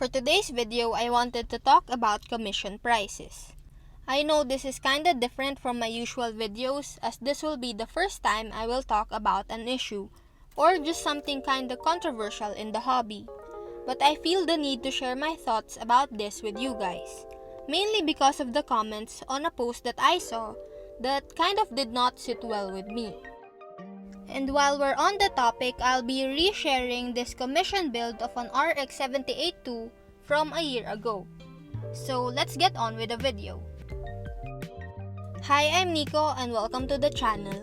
For today's video, I wanted to talk about commission prices. I know this is kinda different from my usual videos as this will be the first time I will talk about an issue or just something kinda controversial in the hobby. But I feel the need to share my thoughts about this with you guys, mainly because of the comments on a post that I saw that kind of did not sit well with me. And while we're on the topic, I'll be resharing this commission build of an RX 782 from a year ago. So let's get on with the video. Hi, I'm Nico and welcome to the channel.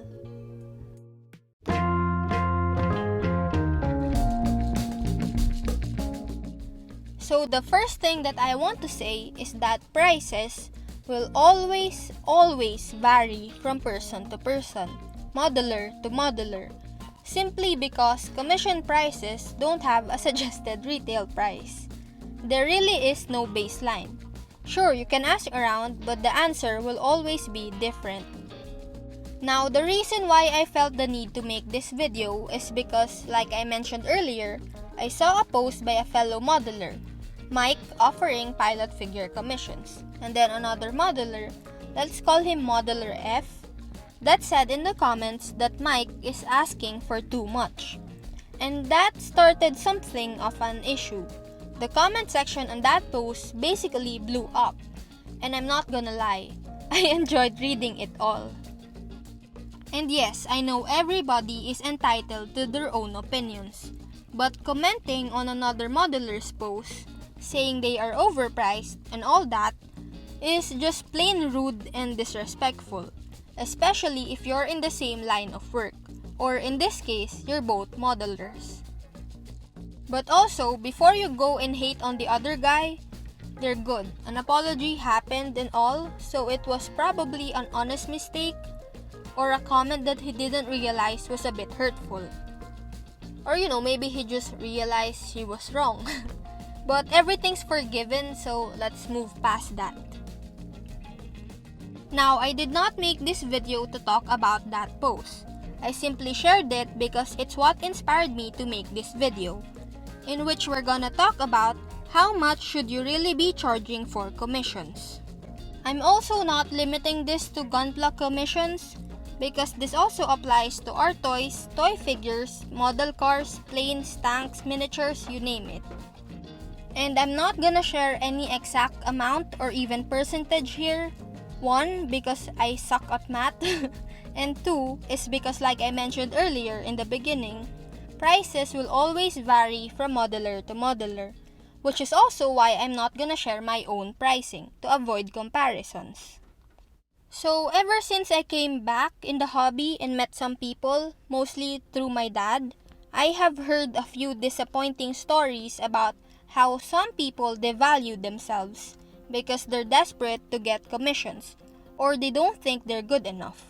So the first thing that I want to say is that prices will always vary from person to person, modeler to modeler, simply because commission prices don't have a suggested retail price. There really is no baseline. Sure, you can ask around, but the answer will always be different. Now, the reason why I felt the need to make this video is because, like I mentioned earlier, I saw a post by a fellow modeler, Mike, offering pilot figure commissions, and then another modeler, let's call him Modeler F, that said in the comments that Mike is asking for too much. And that started something of an issue. The comment section on that post basically blew up. And I'm not gonna lie, I enjoyed reading it all. And yes, I know everybody is entitled to their own opinions. But commenting on another modeler's post, saying they are overpriced and all that, is just plain rude and disrespectful. Especially if you're in the same line of work, or in this case, you're both modelers. But also, before you go and hate on the other guy, they're good. An apology happened and all, so it was probably an honest mistake, or a comment that he didn't realize was a bit hurtful. Or maybe he just realized he was wrong. But everything's forgiven, so let's move past that. Now, I did not make this video to talk about that post. I simply shared it because it's what inspired me to make this video, in which we're gonna talk about how much should you really be charging for commissions. I'm also not limiting this to Gunpla Commissions because this also applies to our toys, toy figures, model cars, planes, tanks, miniatures, you name it. And I'm not gonna share any exact amount or even percentage here. One, because I suck at math, and two, is because like I mentioned earlier in the beginning, prices will always vary from modeler to modeler, which is also why I'm not gonna share my own pricing to avoid comparisons. So ever since I came back in the hobby and met some people, mostly through my dad, I have heard a few disappointing stories about how some people devalue themselves because they're desperate to get commissions, or they don't think they're good enough.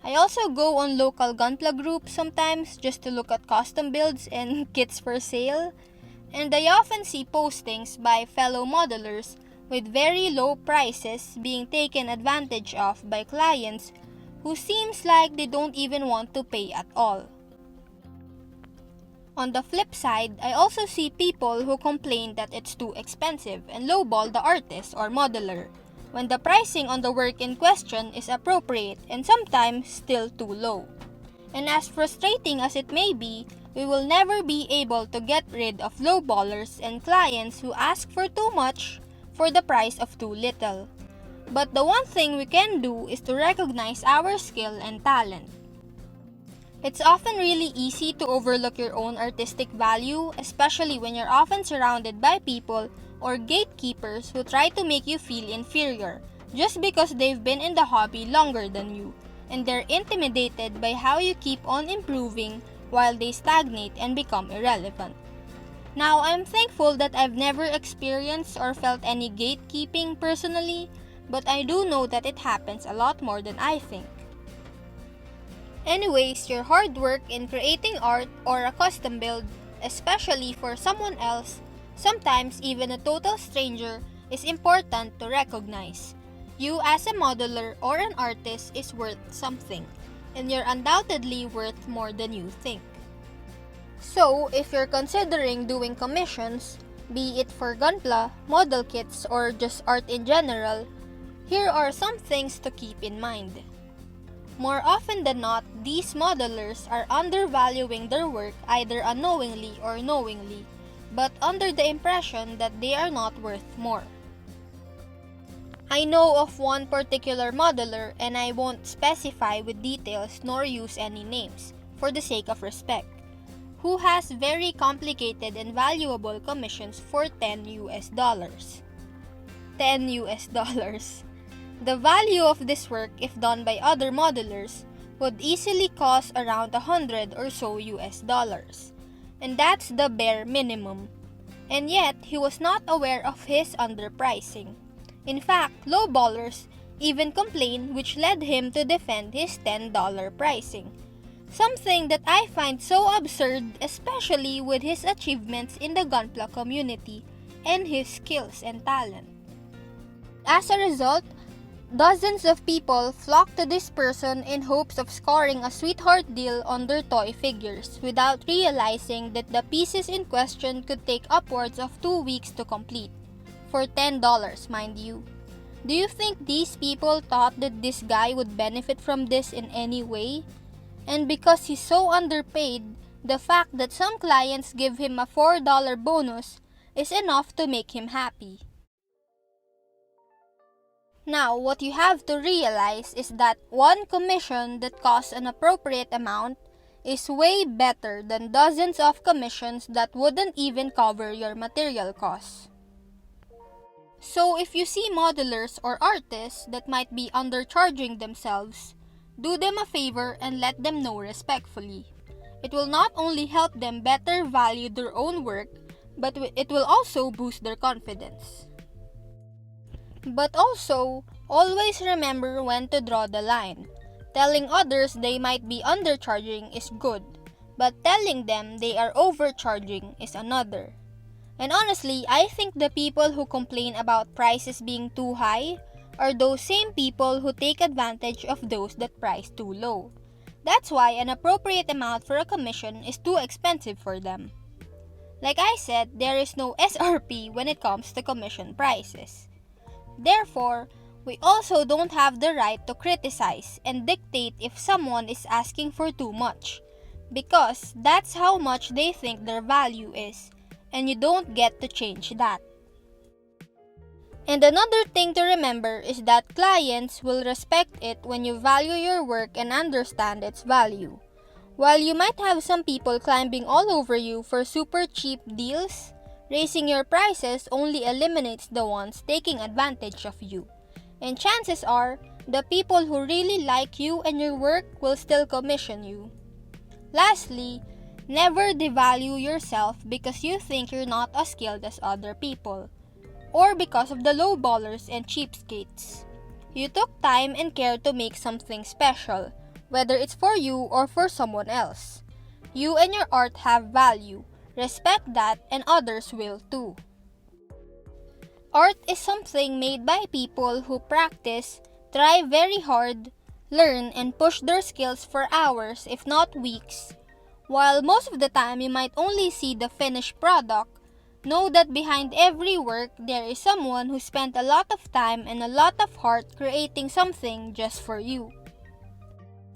I also go on local Gunpla groups sometimes just to look at custom builds and kits for sale, and I often see postings by fellow modelers with very low prices being taken advantage of by clients who seems like they don't even want to pay at all. On the flip side, I also see people who complain that it's too expensive and lowball the artist or modeler, when the pricing on the work in question is appropriate and sometimes still too low. And as frustrating as it may be, we will never be able to get rid of lowballers and clients who ask for too much for the price of too little. But the one thing we can do is to recognize our skill and talent. It's often really easy to overlook your own artistic value, especially when you're often surrounded by people or gatekeepers who try to make you feel inferior just because they've been in the hobby longer than you, and they're intimidated by how you keep on improving while they stagnate and become irrelevant. Now, I'm thankful that I've never experienced or felt any gatekeeping personally, but I do know that it happens a lot more than I think. Anyways, your hard work in creating art or a custom build, especially for someone else, sometimes even a total stranger, is important to recognize. You as a modeler or an artist is worth something, and you're undoubtedly worth more than you think. So, if you're considering doing commissions, Be it for Gunpla, model kits, or just art in general, here are some things to keep in mind. More often than not, these modelers are undervaluing their work either unknowingly or knowingly, but under the impression that they are not worth more. I know of one particular modeler, and I won't specify with details nor use any names, for the sake of respect, who has very complicated and valuable commissions for $10. $10. The value of this work, if done by other modelers, would easily cost around $100 or so US, and that's the bare minimum. And yet, he was not aware of his underpricing. In fact, lowballers even complain, which led him to defend his $10 pricing. Something that I find so absurd, especially with his achievements in the Gunpla community and his skills and talent. As a result, dozens of people flock to this person in hopes of scoring a sweetheart deal on their toy figures without realizing that the pieces in question could take upwards of 2 weeks to complete. For $10, mind you. Do you think these people thought that this guy would benefit from this in any way? And because he's so underpaid, the fact that some clients give him a $4 bonus is enough to make him happy. Now, what you have to realize is that one commission that costs an appropriate amount is way better than dozens of commissions that wouldn't even cover your material costs. So if you see modelers or artists that might be undercharging themselves, do them a favor and let them know respectfully. It will not only help them better value their own work, but it will also boost their confidence. But also, always remember when to draw the line. Telling others they might be undercharging is good, but telling them they are overcharging is another. And honestly, I think the people who complain about prices being too high are those same people who take advantage of those that price too low. That's why an appropriate amount for a commission is too expensive for them. Like I said, there is no SRP when it comes to commission prices. Therefore, we also don't have the right to criticize and dictate if someone is asking for too much, because that's how much they think their value is, and you don't get to change that. And another thing to remember is that clients will respect it when you value your work and understand its value. While you might have some people climbing all over you for super cheap deals, raising your prices only eliminates the ones taking advantage of you. And chances are, the people who really like you and your work will still commission you. Lastly, never devalue yourself because you think you're not as skilled as other people, or because of the lowballers and cheapskates. You took time and care to make something special, whether it's for you or for someone else. You and your art have value. Respect that, and others will too. Art is something made by people who practice, try very hard, learn, and push their skills for hours, if not weeks. While most of the time you might only see the finished product, know that behind every work there is someone who spent a lot of time and a lot of heart creating something just for you.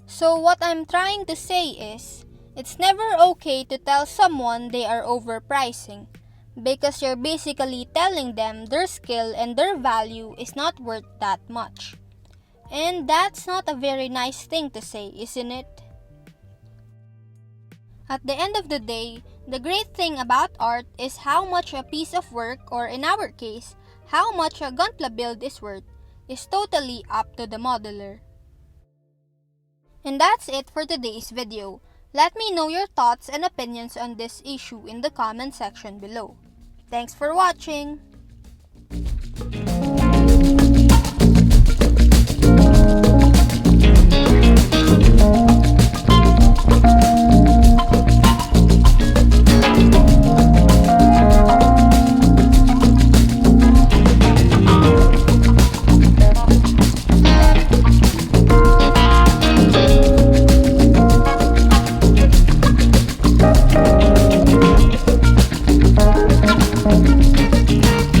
So what I'm trying to say is, it's never okay to tell someone they are overpricing, because you're basically telling them their skill and their value is not worth that much. And that's not a very nice thing to say, isn't it? At the end of the day, the great thing about art is how much a piece of work, or in our case, how much a Gunpla build is worth, is totally up to the modeler. And that's it for today's video. Let me know your thoughts and opinions on this issue in the comment section below. Thanks for watching! you.